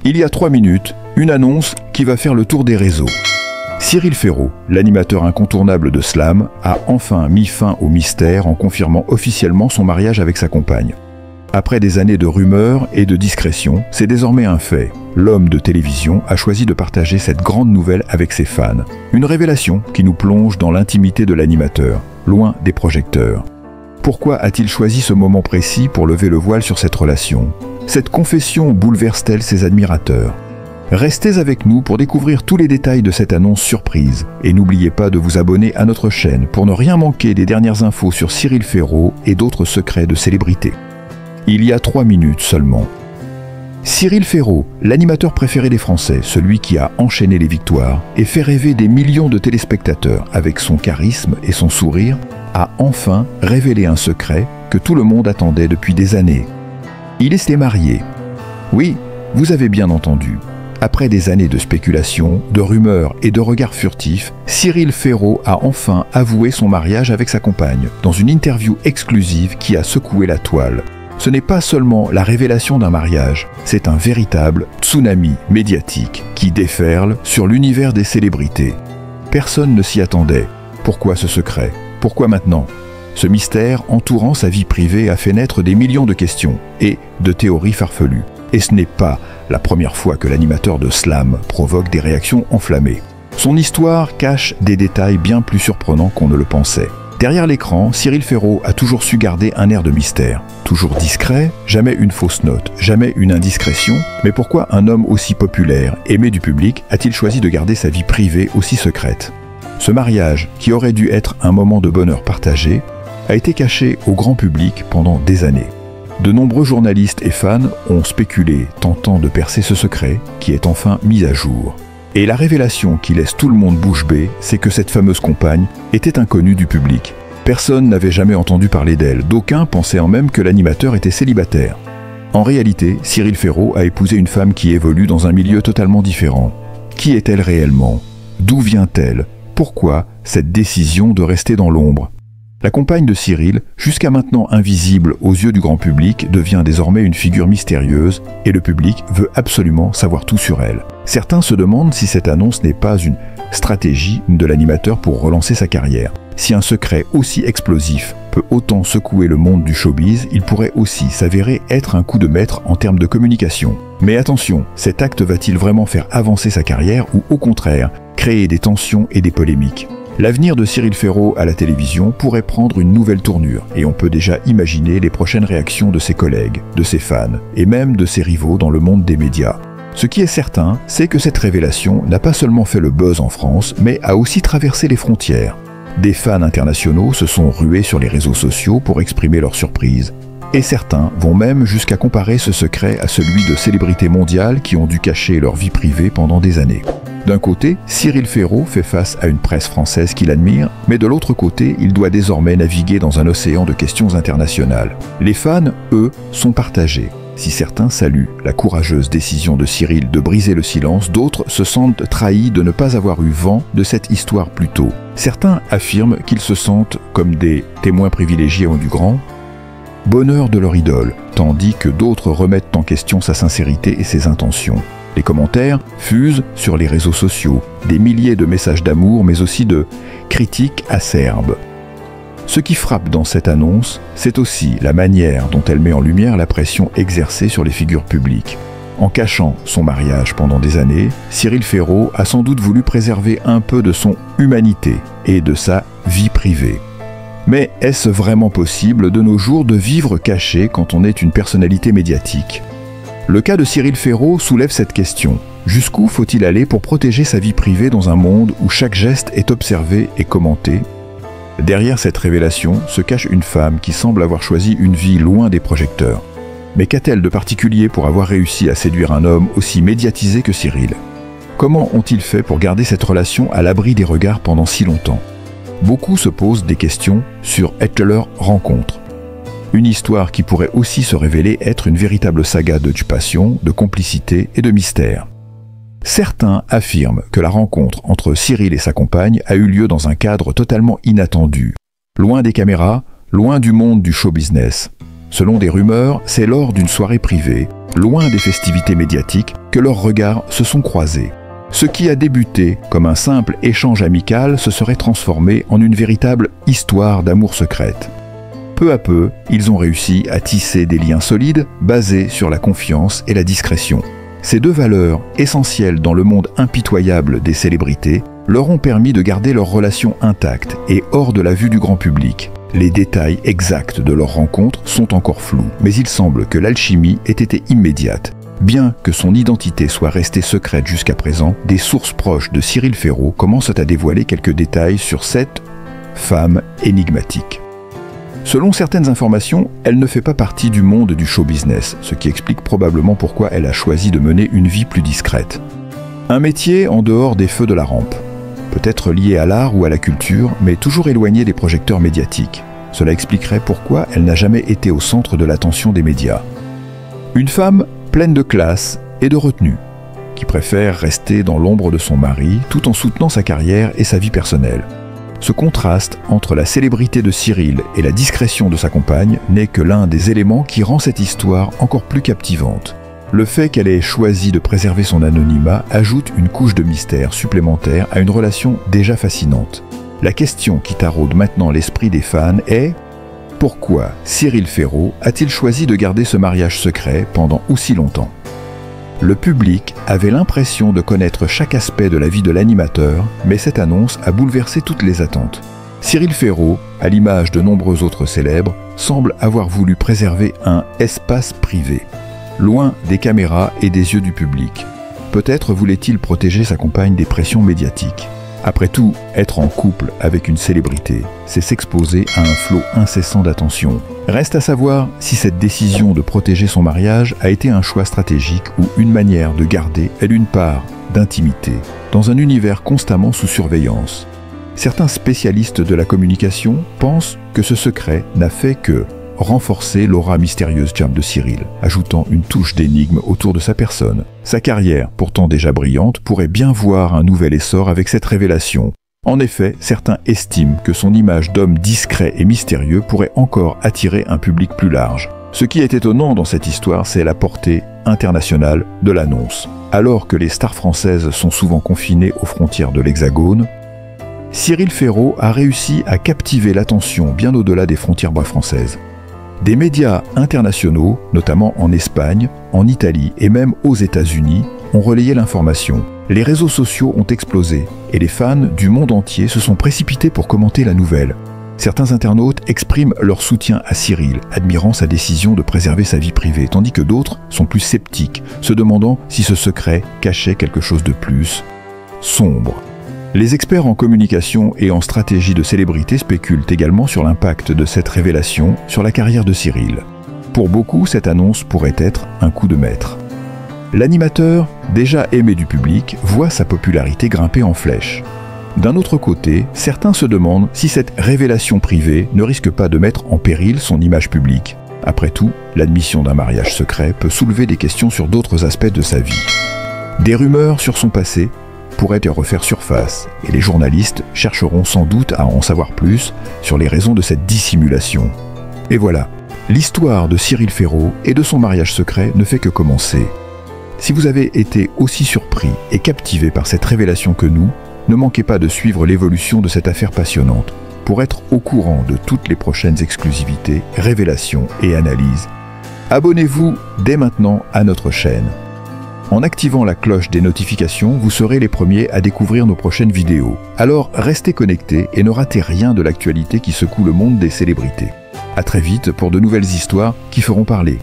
Il y a 3 minutes, une annonce qui va faire le tour des réseaux. Cyril Ferraud, l'animateur incontournable de Slam, a enfin mis fin au mystère en confirmant officiellement son mariage avec sa compagne. Après des années de rumeurs et de discrétion, c'est désormais un fait. L'homme de télévision a choisi de partager cette grande nouvelle avec ses fans. Une révélation qui nous plonge dans l'intimité de l'animateur, loin des projecteurs. Pourquoi a-t-il choisi ce moment précis pour lever le voile sur cette relation? Cette confession bouleverse-t-elle ses admirateurs? Restez avec nous pour découvrir tous les détails de cette annonce surprise. Et n'oubliez pas de vous abonner à notre chaîne pour ne rien manquer des dernières infos sur Cyril Ferraud et d'autres secrets de célébrités. Il y a 3 minutes seulement. Cyril Ferraud, l'animateur préféré des Français, celui qui a enchaîné les victoires et fait rêver des millions de téléspectateurs avec son charisme et son sourire, a enfin révélé un secret que tout le monde attendait depuis des années. Il était marié. Oui, vous avez bien entendu. Après des années de spéculation, de rumeurs et de regards furtifs, Cyril Ferraud a enfin avoué son mariage avec sa compagne, dans une interview exclusive qui a secoué la toile. Ce n'est pas seulement la révélation d'un mariage, c'est un véritable tsunami médiatique qui déferle sur l'univers des célébrités. Personne ne s'y attendait. Pourquoi ce secret? Pourquoi maintenant? Ce mystère entourant sa vie privée a fait naître des millions de questions et de théories farfelues. Et ce n'est pas la première fois que l'animateur de Slam provoque des réactions enflammées. Son histoire cache des détails bien plus surprenants qu'on ne le pensait. Derrière l'écran, Cyril Ferraud a toujours su garder un air de mystère. Toujours discret, jamais une fausse note, jamais une indiscrétion. Mais pourquoi un homme aussi populaire, aimé du public, a-t-il choisi de garder sa vie privée aussi secrète? Ce mariage, qui aurait dû être un moment de bonheur partagé, a été caché au grand public pendant des années. De nombreux journalistes et fans ont spéculé, tentant de percer ce secret, qui est enfin mis à jour. Et la révélation qui laisse tout le monde bouche bée, c'est que cette fameuse compagne était inconnue du public. Personne n'avait jamais entendu parler d'elle, d'aucuns pensaient en même que l'animateur était célibataire. En réalité, Cyril Ferraud a épousé une femme qui évolue dans un milieu totalement différent. Qui est-elle réellement? D'où vient-elle? Pourquoi cette décision de rester dans l'ombre? La compagne de Cyril, jusqu'à maintenant invisible aux yeux du grand public, devient désormais une figure mystérieuse et le public veut absolument savoir tout sur elle. Certains se demandent si cette annonce n'est pas une stratégie de l'animateur pour relancer sa carrière. Si un secret aussi explosif peut autant secouer le monde du showbiz, il pourrait aussi s'avérer être un coup de maître en termes de communication. Mais attention, cet acte va-t-il vraiment faire avancer sa carrière ou au contraire, créer des tensions et des polémiques? L'avenir de Cyril Ferraud à la télévision pourrait prendre une nouvelle tournure et on peut déjà imaginer les prochaines réactions de ses collègues, de ses fans et même de ses rivaux dans le monde des médias. Ce qui est certain, c'est que cette révélation n'a pas seulement fait le buzz en France, mais a aussi traversé les frontières. Des fans internationaux se sont rués sur les réseaux sociaux pour exprimer leur surprise. Et certains vont même jusqu'à comparer ce secret à celui de célébrités mondiales qui ont dû cacher leur vie privée pendant des années. D'un côté, Cyril Ferraud fait face à une presse française qui l'admire, mais de l'autre côté, il doit désormais naviguer dans un océan de questions internationales. Les fans, eux, sont partagés. Si certains saluent la courageuse décision de Cyril de briser le silence, d'autres se sentent trahis de ne pas avoir eu vent de cette histoire plus tôt. Certains affirment qu'ils se sentent comme des témoins privilégiés du grand bonheur de leur idole, tandis que d'autres remettent en question sa sincérité et ses intentions. Les commentaires fusent sur les réseaux sociaux, des milliers de messages d'amour mais aussi de critiques acerbes. Ce qui frappe dans cette annonce, c'est aussi la manière dont elle met en lumière la pression exercée sur les figures publiques. En cachant son mariage pendant des années, Cyril Ferraud a sans doute voulu préserver un peu de son humanité et de sa vie privée. Mais est-ce vraiment possible de nos jours de vivre caché quand on est une personnalité médiatique ? Le cas de Cyril Ferraud soulève cette question. Jusqu'où faut-il aller pour protéger sa vie privée dans un monde où chaque geste est observé et commenté ? Derrière cette révélation se cache une femme qui semble avoir choisi une vie loin des projecteurs. Mais qu'a-t-elle de particulier pour avoir réussi à séduire un homme aussi médiatisé que Cyril ? Comment ont-ils fait pour garder cette relation à l'abri des regards pendant si longtemps ? Beaucoup se posent des questions sur leur rencontre. Une histoire qui pourrait aussi se révéler être une véritable saga de passion, de complicité et de mystère. Certains affirment que la rencontre entre Cyril et sa compagne a eu lieu dans un cadre totalement inattendu, loin des caméras, loin du monde du show business. Selon des rumeurs, c'est lors d'une soirée privée, loin des festivités médiatiques, que leurs regards se sont croisés. Ce qui a débuté comme un simple échange amical se serait transformé en une véritable histoire d'amour secrète. Peu à peu, ils ont réussi à tisser des liens solides basés sur la confiance et la discrétion. Ces deux valeurs, essentielles dans le monde impitoyable des célébrités, leur ont permis de garder leur relation intacte et hors de la vue du grand public. Les détails exacts de leur rencontre sont encore flous, mais il semble que l'alchimie ait été immédiate. Bien que son identité soit restée secrète jusqu'à présent, des sources proches de Cyril Ferraud commencent à dévoiler quelques détails sur cette femme énigmatique. Selon certaines informations, elle ne fait pas partie du monde du show business, ce qui explique probablement pourquoi elle a choisi de mener une vie plus discrète. Un métier en dehors des feux de la rampe. Peut-être lié à l'art ou à la culture, mais toujours éloigné des projecteurs médiatiques. Cela expliquerait pourquoi elle n'a jamais été au centre de l'attention des médias. Une femme pleine de classe et de retenue, qui préfère rester dans l'ombre de son mari tout en soutenant sa carrière et sa vie personnelle. Ce contraste entre la célébrité de Cyril et la discrétion de sa compagne n'est que l'un des éléments qui rend cette histoire encore plus captivante. Le fait qu'elle ait choisi de préserver son anonymat ajoute une couche de mystère supplémentaire à une relation déjà fascinante. La question qui taraude maintenant l'esprit des fans est: pourquoi Cyril Ferraud a-t-il choisi de garder ce mariage secret pendant aussi longtemps? Le public avait l'impression de connaître chaque aspect de la vie de l'animateur, mais cette annonce a bouleversé toutes les attentes. Cyril Ferraud, à l'image de nombreux autres célèbres, semble avoir voulu préserver un espace privé, loin des caméras et des yeux du public. Peut-être voulait-il protéger sa compagne des pressions médiatiques. Après tout, être en couple avec une célébrité, c'est s'exposer à un flot incessant d'attention. Reste à savoir si cette décision de protéger son mariage a été un choix stratégique ou une manière de garder, elle, une part d'intimité, dans un univers constamment sous surveillance. Certains spécialistes de la communication pensent que ce secret n'a fait que renforcer l'aura mystérieuse de Cyril, ajoutant une touche d'énigme autour de sa personne. Sa carrière, pourtant déjà brillante, pourrait bien voir un nouvel essor avec cette révélation. En effet, certains estiment que son image d'homme discret et mystérieux pourrait encore attirer un public plus large. Ce qui est étonnant dans cette histoire, c'est la portée internationale de l'annonce. Alors que les stars françaises sont souvent confinées aux frontières de l'Hexagone, Cyril Ferraud a réussi à captiver l'attention bien au-delà des frontières françaises. Des médias internationaux, notamment en Espagne, en Italie et même aux États-Unis, ont relayé l'information. Les réseaux sociaux ont explosé et les fans du monde entier se sont précipités pour commenter la nouvelle. Certains internautes expriment leur soutien à Cyril, admirant sa décision de préserver sa vie privée, tandis que d'autres sont plus sceptiques, se demandant si ce secret cachait quelque chose de plus sombre. Les experts en communication et en stratégie de célébrité spéculent également sur l'impact de cette révélation sur la carrière de Cyril. Pour beaucoup, cette annonce pourrait être un coup de maître. L'animateur, déjà aimé du public, voit sa popularité grimper en flèche. D'un autre côté, certains se demandent si cette révélation privée ne risque pas de mettre en péril son image publique. Après tout, l'admission d'un mariage secret peut soulever des questions sur d'autres aspects de sa vie. Des rumeurs sur son passé pourrait refaire surface, et les journalistes chercheront sans doute à en savoir plus sur les raisons de cette dissimulation. Et voilà, l'histoire de Cyril Ferraud et de son mariage secret ne fait que commencer. Si vous avez été aussi surpris et captivé par cette révélation que nous, ne manquez pas de suivre l'évolution de cette affaire passionnante pour être au courant de toutes les prochaines exclusivités, révélations et analyses. Abonnez-vous dès maintenant à notre chaîne. En activant la cloche des notifications, vous serez les premiers à découvrir nos prochaines vidéos. Alors restez connectés et ne ratez rien de l'actualité qui secoue le monde des célébrités. À très vite pour de nouvelles histoires qui feront parler.